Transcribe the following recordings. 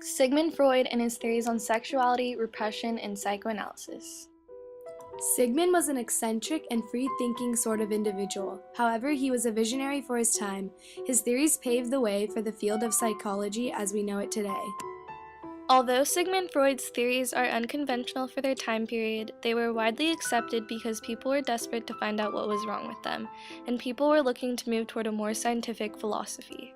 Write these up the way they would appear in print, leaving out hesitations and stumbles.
Sigmund Freud and his theories on sexuality, repression, and psychoanalysis. Sigmund was an eccentric and free-thinking sort of individual. However, he was a visionary for his time. His theories paved the way for the field of psychology as we know it today. Although Sigmund Freud's theories are unconventional for their time period, they were widely accepted because people were desperate to find out what was wrong with them, and people were looking to move toward a more scientific philosophy.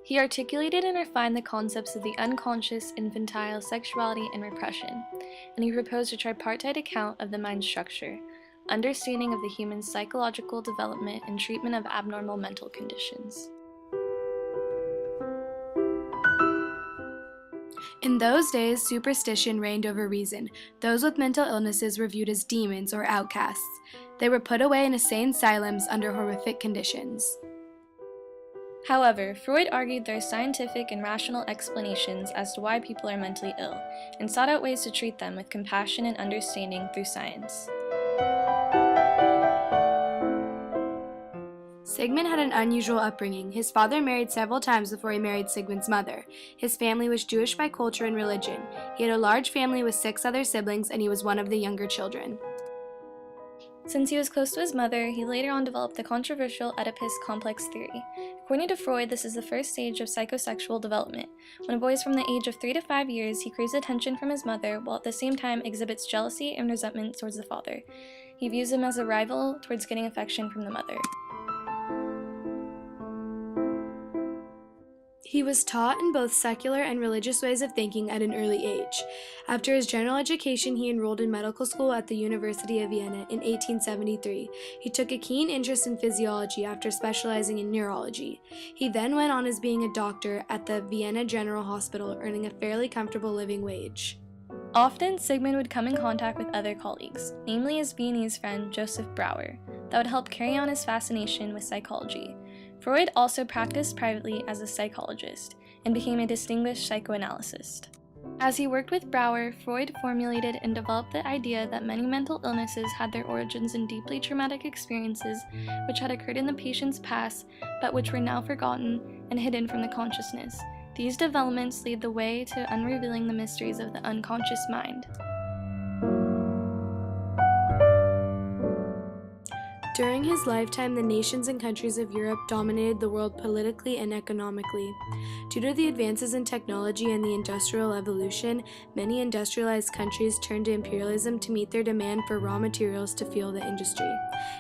He articulated and refined the concepts of the unconscious, infantile, sexuality, and repression, and he proposed a tripartite account of the mind's structure, understanding of the human psychological development, and treatment of abnormal mental conditions. In those days, superstition reigned over reason. Those with mental illnesses were viewed as demons or outcasts. They were put away in insane asylums under horrific conditions. However, Freud argued there are scientific and rational explanations as to why people are mentally ill, and sought out ways to treat them with compassion and understanding through science. Sigmund had an unusual upbringing. His father married several times before he married Sigmund's mother. His family was Jewish by culture and religion. He had a large family with 6 other siblings, and he was one of the younger children. Since he was close to his mother, he later on developed the controversial Oedipus complex theory. According to Freud, this is the first stage of psychosexual development. When a boy is from the age of 3 to 5 years, he craves attention from his mother, while at the same time exhibits jealousy and resentment towards the father. He views him as a rival towards getting affection from the mother. He was taught in both secular and religious ways of thinking at an early age. After his general education, he enrolled in medical school at the University of Vienna in 1873. He took a keen interest in physiology after specializing in neurology. He then went on as being a doctor at the Vienna General Hospital, earning a fairly comfortable living wage. Often, Sigmund would come in contact with other colleagues, namely his Viennese friend Joseph Brauer, that would help carry on his fascination with psychology. Freud also practiced privately as a psychologist and became a distinguished psychoanalyst. As he worked with Brauer, Freud formulated and developed the idea that many mental illnesses had their origins in deeply traumatic experiences which had occurred in the patient's past but which were now forgotten and hidden from the consciousness. These developments lead the way to unrevealing the mysteries of the unconscious mind. During his lifetime, the nations and countries of Europe dominated the world politically and economically. Due to the advances in technology and the Industrial Revolution, many industrialized countries turned to imperialism to meet their demand for raw materials to fuel the industry.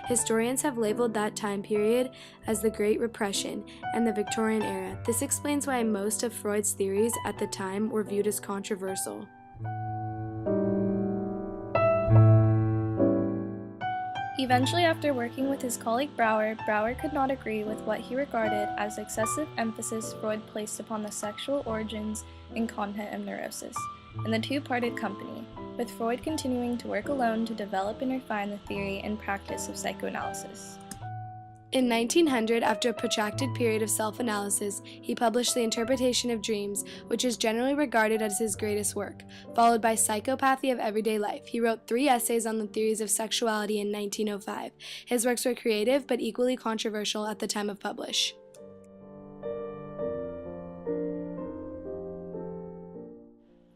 Historians have labeled that time period as the Great Repression and the Victorian era. This explains why most of Freud's theories at the time were viewed as controversial. Eventually, after working with his colleague Brauer could not agree with what he regarded as excessive emphasis Freud placed upon the sexual origins and content of neurosis, and the two parted company, with Freud continuing to work alone to develop and refine the theory and practice of psychoanalysis. In 1900, after a protracted period of self-analysis, he published The Interpretation of Dreams, which is generally regarded as his greatest work, followed by Psychopathy of Everyday Life. He wrote 3 essays on the theories of sexuality in 1905. His works were creative but equally controversial at the time of publish.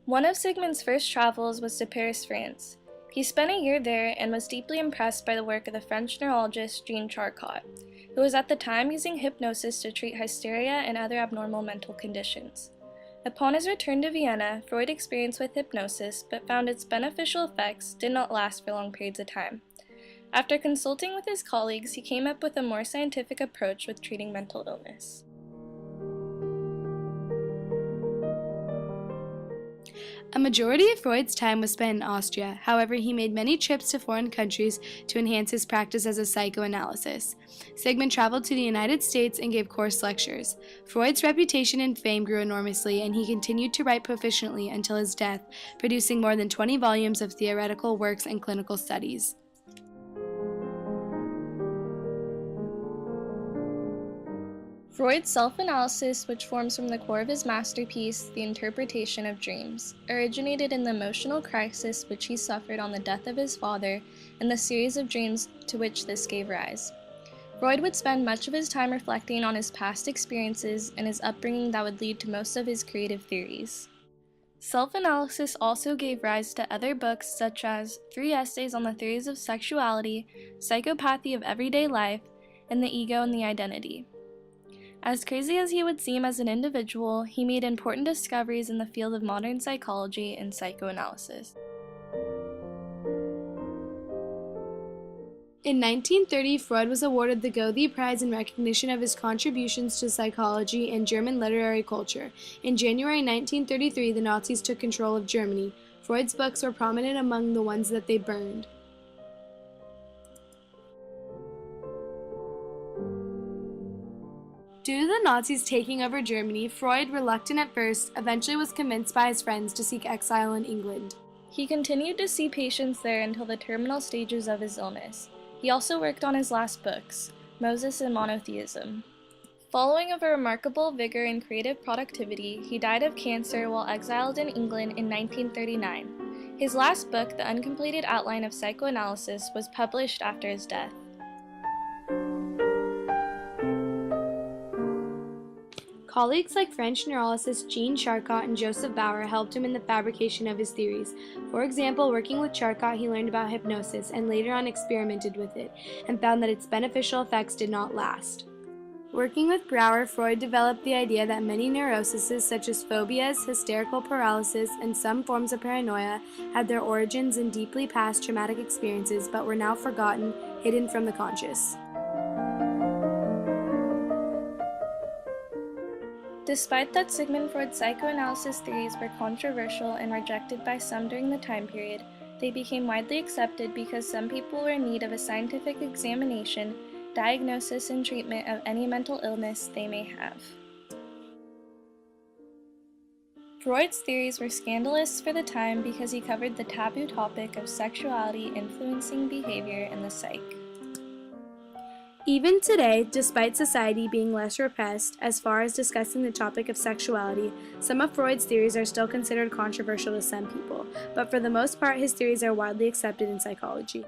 One of Sigmund's first travels was to Paris, France. He spent a year there and was deeply impressed by the work of the French neurologist Jean Charcot, who was at the time using hypnosis to treat hysteria and other abnormal mental conditions. Upon his return to Vienna, Freud experienced with hypnosis but found its beneficial effects did not last for long periods of time. After consulting with his colleagues, he came up with a more scientific approach with treating mental illness. A majority of Freud's time was spent in Austria. However, he made many trips to foreign countries to enhance his practice as a psychoanalyst. Sigmund traveled to the United States and gave course lectures. Freud's reputation and fame grew enormously, and he continued to write proficiently until his death, producing more than 20 volumes of theoretical works and clinical studies. Freud's self-analysis, which forms from the core of his masterpiece, The Interpretation of Dreams, originated in the emotional crisis which he suffered on the death of his father and the series of dreams to which this gave rise. Freud would spend much of his time reflecting on his past experiences and his upbringing that would lead to most of his creative theories. Self-analysis also gave rise to other books such as 3 essays on the theories of sexuality, psychopathy of everyday life, and the ego and the identity. As crazy as he would seem as an individual, he made important discoveries in the field of modern psychology and psychoanalysis. In 1930, Freud was awarded the Goethe Prize in recognition of his contributions to psychology and German literary culture. In January 1933, the Nazis took control of Germany. Freud's books were prominent among the ones that they burned. Due to the Nazis taking over Germany, Freud, reluctant at first, eventually was convinced by his friends to seek exile in England. He continued to see patients there until the terminal stages of his illness. He also worked on his last books, Moses and Monotheism. Following of a remarkable vigor and creative productivity, he died of cancer while exiled in England in 1939. His last book, The Uncompleted Outline of Psychoanalysis, was published after his death. Colleagues like French neurologist Jean Charcot and Joseph Bauer helped him in the fabrication of his theories. For example, working with Charcot, he learned about hypnosis and later on experimented with it and found that its beneficial effects did not last. Working with Bauer, Freud developed the idea that many neuroses such as phobias, hysterical paralysis, and some forms of paranoia had their origins in deeply past traumatic experiences but were now forgotten, hidden from the conscious. Despite that Sigmund Freud's psychoanalysis theories were controversial and rejected by some during the time period, they became widely accepted because some people were in need of a scientific examination, diagnosis, and treatment of any mental illness they may have. Freud's theories were scandalous for the time because he covered the taboo topic of sexuality influencing behavior in the psyche. Even today, despite society being less repressed as far as discussing the topic of sexuality, some of Freud's theories are still considered controversial to some people, but for the most part, his theories are widely accepted in psychology.